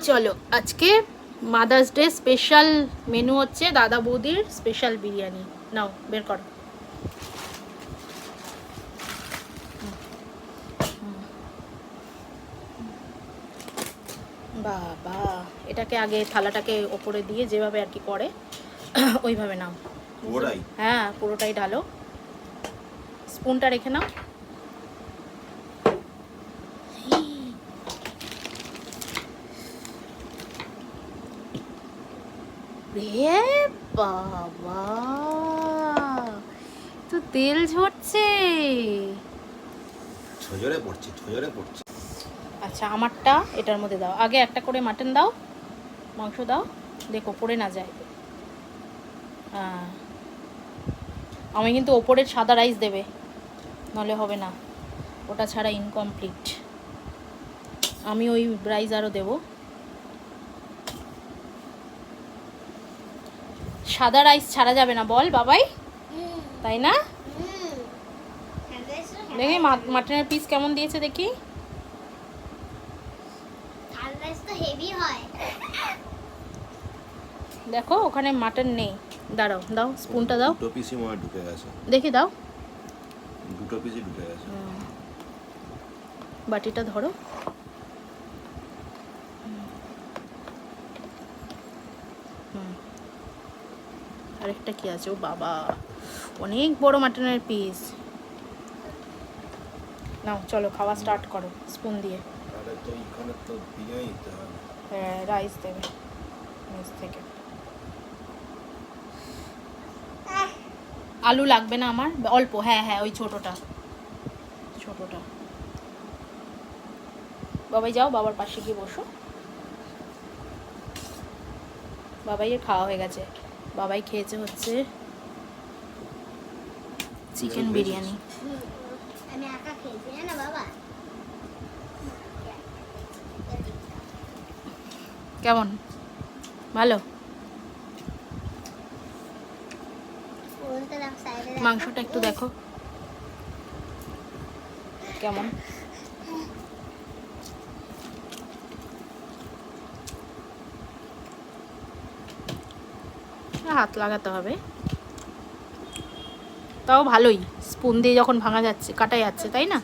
চলো আজকে mother's day special menu হচ্ছে দাদা বৌদির স্পেশাল বিরিয়ানি। নাও বের করো। বাবা, এটাকে আগে থালাটাকে ওপরে দিয়ে যেভাবে আর কি করে ওইভাবে নাও। পুরোটাই? হ্যাঁ পুরোটাই ঢালো। স্পুনটা রেখে নাও। রে বাবা, তো তেল ঝরছে। ঝরঝরে পড়ছে, ঝরঝরে পড়ছে। আচ্ছা আমারটা এটার মধ্যে দাও। আগে একটা করে মাটন দাও, মাংস দাও, দেখো পড়ে না যায়। হ্যাঁ আমি কিন্তু ওপরের সাদা রাইস দেবে, নাহলে হবে না, ওটা ছাড়া ইনকমপ্লিট। আমি ওই রাইস আরও দেবো। সাদা রাইস ছাড়া যাবে না বল বাবাই, তাই না? দেখি মাটনের পিস কেমন দিয়েছে দেখি। দেখো ওখানে মাটন নেই। দাঁড়াও, দাও স্পুনটা দাও। দুটো পিসই মনে ঢুকে গেছে। দেখি দাও। দুটো পিসই ঢুকে গেছে। বাটিটা ধরো। আরেকটা কি আছে? ও বাবা, অনেক বড় মাটনের পিস। নাও চলো খাওয়া স্টার্ট করো স্পুন দিয়ে। তাহলে তো এখানে তো বিরিয়ানি দিতে হবে। হ্যাঁ রাইস দেবে নিচ থেকে। আলু লাগবে না আমার, অল্প। হ্যাঁ হ্যাঁ ওই ছোটটা, ছোটটা। বাবাই যাও, বাবার পাশে গিয়ে বসো। বাবাইয়ের খাওয়া হয়ে গেছে। বাবাই খেয়েছে হচ্ছে চিকেন বিরিয়ানি। আমি একা খেয়েছি না বাবা। কেমন? ভালো? মাংসটা একটু দেখো কেমন। হাত লাগাতে হবে, তাও ভালোই। স্পুন দিয়ে যখন ভাঙা যাচ্ছে, কাটা যাচ্ছে, তাই না?